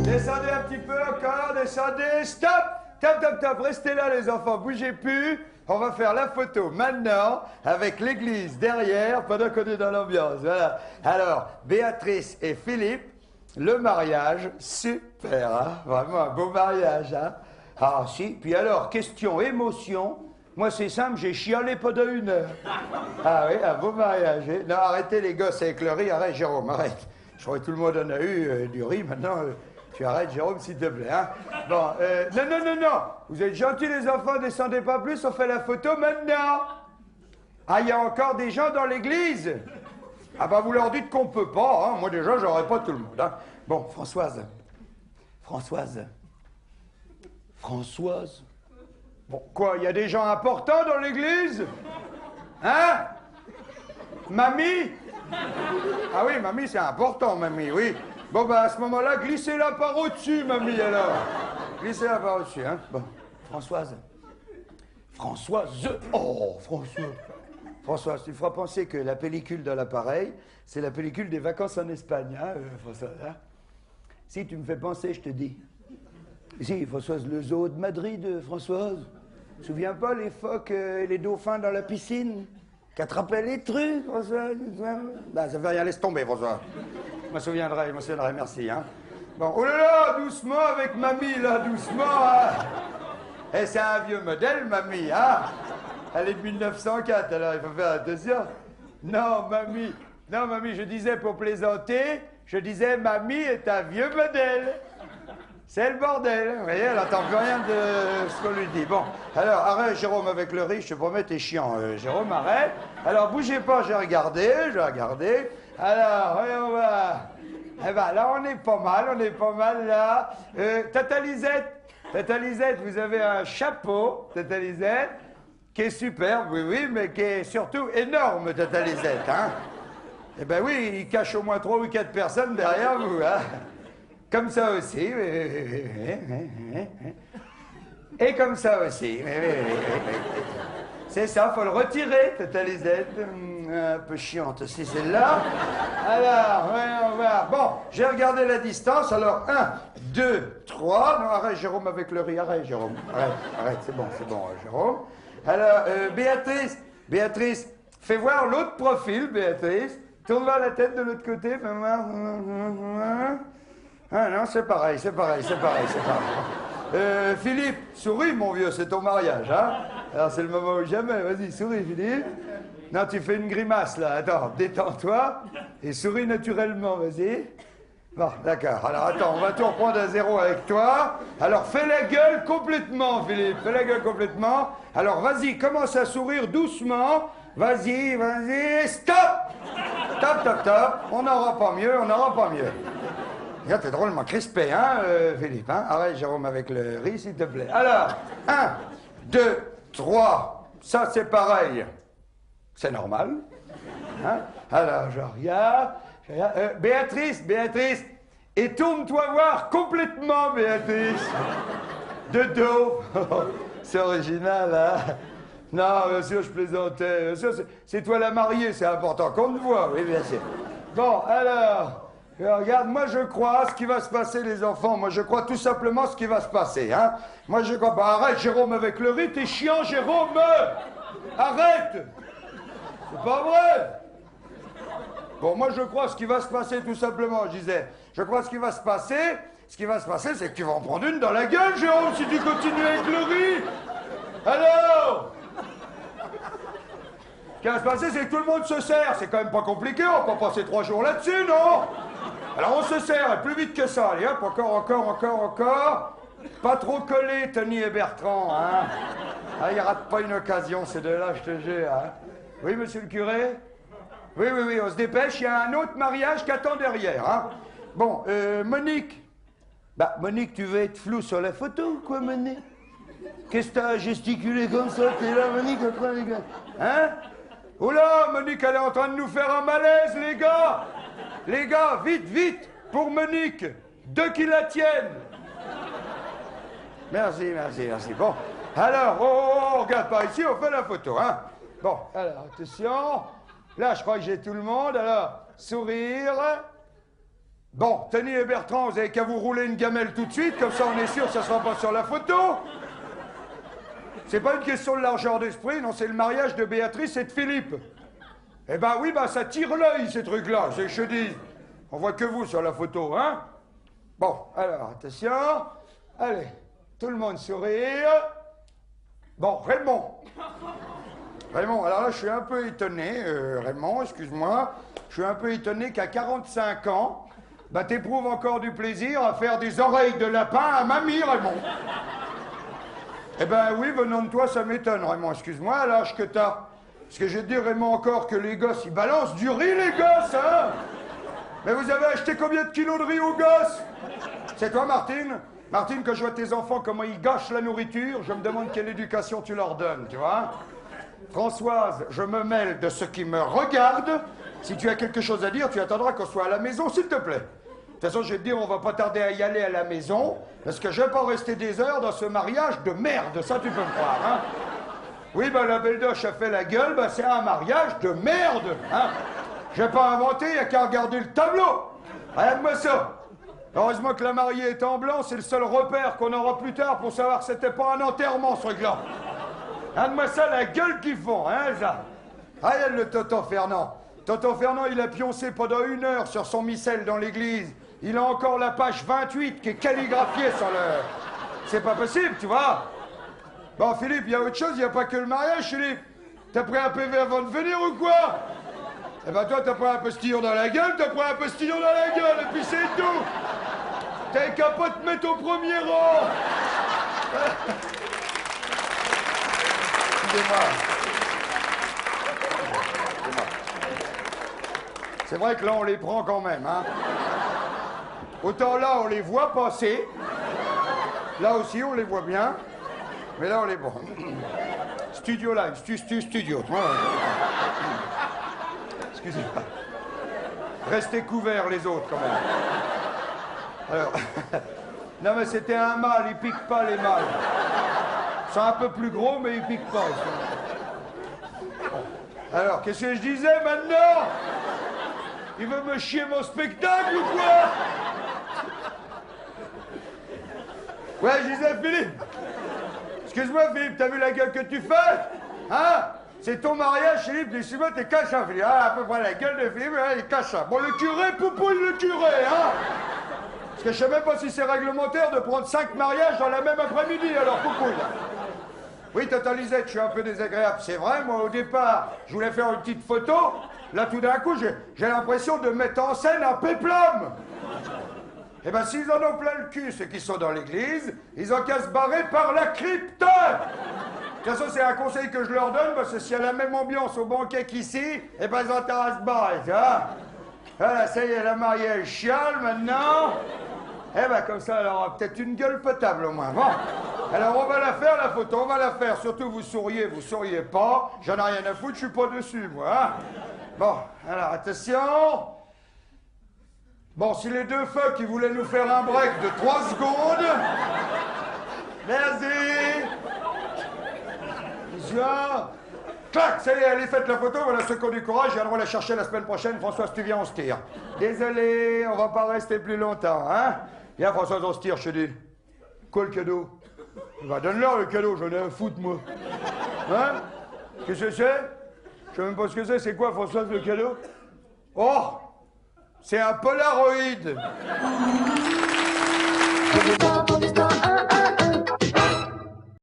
Descendez un petit peu encore, descendez, stop! Top, top, top, restez là les enfants, bougez plus. On va faire la photo maintenant avec l'église derrière pendant qu'on est dans l'ambiance. Voilà. Alors, Béatrice et Philippe, le mariage, super, hein? Vraiment un beau mariage, hein? Ah si, puis alors, question émotion, moi c'est simple, j'ai chialé pendant 1 heure. Ah oui, un beau mariage. Hein? Non, arrêtez les gosses avec le riz, arrête Jérôme, arrête. Je crois que tout le monde en a eu du riz, maintenant tu arrêtes Jérôme s'il te plaît. Hein? Bon, non, non, non, non, vous êtes gentils les enfants, descendez pas plus, on fait la photo maintenant. Ah, il y a encore des gens dans l'église? Ah bah vous leur dites qu'on peut pas, hein? Moi déjà j'aurais pas tout le monde. Hein? Bon, Françoise. Bon, quoi, il y a des gens importants dans l'église? Hein? Mamie? Ah oui, mamie, c'est important, mamie, oui. Bon, bah, à ce moment-là, glissez-la par au-dessus, mamie, alors. Glissez-la par au-dessus, hein. Bon, Françoise. Oh, Françoise, tu feras penser que la pellicule dans l'appareil, c'est la pellicule des vacances en Espagne, hein, Françoise, hein. Si, tu me fais penser, je te dis. Si, Françoise, le zoo de Madrid, Françoise. Tu te souviens pas les phoques et les dauphins dans la piscine qui attrapaient les trucs, Françoise? Bah, ça fait rien, laisse tomber, Françoise. Je me souviendrai, merci, hein. Bon, oh là là, doucement avec mamie, là, doucement, hein. Eh, c'est un vieux modèle, mamie, hein. Elle est de 1904, alors il faut faire attention. Non, mamie, je disais pour plaisanter, je disais mamie est un vieux modèle. C'est le bordel, vous voyez, elle n'entend plus rien de ce qu'on lui dit. Bon, alors, arrête, Jérôme, avec le riz, je te promets, t'es chiant, Jérôme, arrête. Alors, bougez pas, j'ai regardé. Alors, voyons voir. Eh ben, là, on est pas mal, là. Tata Lisette, vous avez un chapeau, Tata Lisette, qui est superbe, oui, mais qui est surtout énorme, Tata Lisette, hein. Eh ben oui, il cache au moins 3 ou 4 personnes derrière vous, hein. Comme ça aussi. Et comme ça aussi. C'est ça, faut le retirer, Tata Lisette. Un peu chiante aussi, celle-là. Alors, voyons voir. Bon, j'ai regardé la distance. Alors, 1, 2, 3. Non, arrête, Jérôme, avec le riz. Arrête, Jérôme. Arrête, c'est bon, Jérôme. Alors, Béatrice, fais voir l'autre profil, Béatrice. Tourne voir la tête de l'autre côté. Fais voir. Ah non, c'est pareil. Philippe, souris, mon vieux, c'est ton mariage, hein? Alors, c'est le moment ou jamais. Vas-y, souris, Philippe. Non, tu fais une grimace, là. Attends, détends-toi et souris naturellement, vas-y. Bon, d'accord. Alors, attends, on va tout reprendre à zéro avec toi. Alors, fais la gueule complètement, Philippe. Fais la gueule complètement. Alors, vas-y, commence à sourire doucement. Vas-y, stop! Stop. On n'aura pas mieux. Regarde, t'es drôlement crispé, hein, Philippe, hein? Arrête, Jérôme, avec le riz, s'il te plaît. Alors, 1, 2, 3. Ça, c'est pareil. C'est normal. Hein? Alors, je regarde. Béatrice. Et tourne-toi voir complètement, Béatrice. De dos. C'est original, hein? Non, bien sûr, je plaisantais. Bien sûr, c'est toi la mariée, c'est important qu'on te voit. Oui, bien sûr. Bon, alors... Regarde, moi je crois ce qui va se passer, les enfants. Moi je crois tout simplement ce qui va se passer, hein. Moi je crois... Bah arrête, Jérôme, avec le riz, t'es chiant, Jérôme. Arrête. C'est pas vrai. Bon, moi je crois ce qui va se passer, tout simplement, je disais. Je crois ce qui va se passer. Ce qui va se passer, c'est que tu vas en prendre une dans la gueule, Jérôme, si tu continues avec le riz. Alors, ce qui va se passer, c'est que tout le monde se sert. C'est quand même pas compliqué, on va pas passer 3 jours là-dessus, non? Alors on se sert, et plus vite que ça. Allez, hop, encore. Pas trop collé, Tony et Bertrand, hein? Ah, il rate pas une occasion, ces deux-là, je te jure, hein? Oui, monsieur le curé? Oui, on se dépêche, il y a un autre mariage qui attend derrière, hein? Bon, Monique. Bah, Monique, tu veux être flou sur la photo ou quoi, Monique? Qu'est-ce que t'as gesticulé comme ça? T'es là, Monique, en train de... Hein? Oula, Monique, elle est en train de nous faire un malaise, les gars! Les gars, vite, pour Monique! Deux qui la tiennent. Merci, merci, merci. Bon, alors, oh, regarde par ici, on fait la photo, hein. Bon, alors, attention. Là, je crois que j'ai tout le monde. Alors, sourire. Bon, Tony et Bertrand, vous avez qu'à vous rouler une gamelle tout de suite, comme ça on est sûr que ça ne sera pas sur la photo. C'est pas une question de largeur d'esprit, non, c'est le mariage de Béatrice et de Philippe. Eh ben oui, ben ça tire l'œil, ces trucs-là, c'est je dis. On voit que vous sur la photo, hein. Bon, alors, attention. Allez, tout le monde sourire. Bon, Raymond. Raymond, alors là, je suis un peu étonné, Raymond, excuse-moi. Je suis un peu étonné qu'à 45 ans, bah t'éprouves encore du plaisir à faire des oreilles de lapin à mamie, Raymond. Eh ben oui, venant de toi, ça m'étonne, Raymond, excuse-moi, à l'âge que t'as. Parce que je vais te dire, Raymond, encore que les gosses, ils balancent du riz, les gosses, hein. Mais vous avez acheté combien de kilos de riz aux gosses? C'est toi, Martine? Martine, quand je vois tes enfants, comment ils gâchent la nourriture, je me demande quelle éducation tu leur donnes, tu vois. Françoise, je me mêle de ce qui me regarde. Si tu as quelque chose à dire, tu attendras qu'on soit à la maison, s'il te plaît. De toute façon, je vais te dire, on va pas tarder à y aller à la maison, parce que je vais pas rester des heures dans ce mariage de merde, ça tu peux me croire, hein. Oui, ben la belle doche a fait la gueule, ben c'est un mariage de merde, hein. Je vais pas inventer, il n'y a qu'à regarder le tableau. Regarde-moi ça. Heureusement que la mariée est en blanc, c'est le seul repère qu'on aura plus tard pour savoir que c'était pas un enterrement, ce truc-là. Regarde-moi ça, la gueule qu'ils font, hein, ça. Regarde le Tonton Fernand. Tonton Fernand, il a pioncé pendant 1 heure sur son missel dans l'église. Il a encore la page 28 qui est calligraphiée sur le... C'est pas possible, tu vois. Bon, Philippe, il y a autre chose, il n'y a pas que le mariage, Philippe. T'as pris un PV avant de venir ou quoi? Eh ben toi, t'as pris un postillon dans la gueule, t'as pris un postillon dans la gueule, et puis c'est tout. T'as qu'à pas te mettre au premier rang. Excusez-moi. C'est vrai que là, on les prend quand même, hein. Autant là, on les voit passer. Là aussi, on les voit bien. Mais là, on les voit. Studio live, studio. Excusez-moi. Restez couverts, les autres, quand même. Alors... Non, mais c'était un mâle, ils piquent pas, les mâles. Ils sont un peu plus gros, mais ils piquent pas. Alors, qu'est-ce que je disais, maintenant? Il veut me chier mon spectacle ou quoi? Ouais, je disais, Philippe. Excuse-moi, Philippe, t'as vu la gueule que tu fais? Hein? C'est ton mariage, Philippe, dis-moi, t'es cachin, Philippe. Ah, à peu près la gueule de Philippe, il est cachin. Bon, le curé, poupouille le curé, hein? Parce que je sais même pas si c'est réglementaire de prendre 5 mariages dans la même après-midi, alors poupouille. Oui, Tata Lisette, je suis un peu désagréable, c'est vrai. Moi, au départ, je voulais faire une petite photo. Là, tout d'un coup, j'ai l'impression de mettre en scène un péplum. Eh ben, s'ils en ont plein le cul, ceux qui sont dans l'église, ils ont qu'à se barrer par la crypte. De toute façon, c'est un conseil que je leur donne, parce que s'il y a la même ambiance au banquet qu'ici, eh ben, ils ont intérêt à se barrer, tu vois. Voilà, ça y est, la mariée, elle chiale, maintenant. Eh ben, comme ça, elle aura peut-être une gueule potable, au moins. Bon. Alors, on va la faire, la photo, on va la faire. Surtout, vous souriez pas. J'en ai rien à foutre, je suis pas dessus, moi, hein. Bon, alors, attention. Bon, si les deux fucks, ils voulaient nous faire un break de 3 secondes. Merci. Bonjour. Clac, ça y est, allez, faites la photo, voilà ceux qui ont du courage, viendront la chercher la semaine prochaine. Françoise, tu viens, on se tire. Désolé, on va pas rester plus longtemps, hein. Viens, Françoise, on se tire, je te dis. Quoi, le cadeau? Bah, donne-leur le cadeau, j'en ai un foutre, moi. Hein? Qu'est-ce que c'est? Je sais même pas ce que c'est quoi, Françoise, le cadeau? Oh! C'est un Polaroid!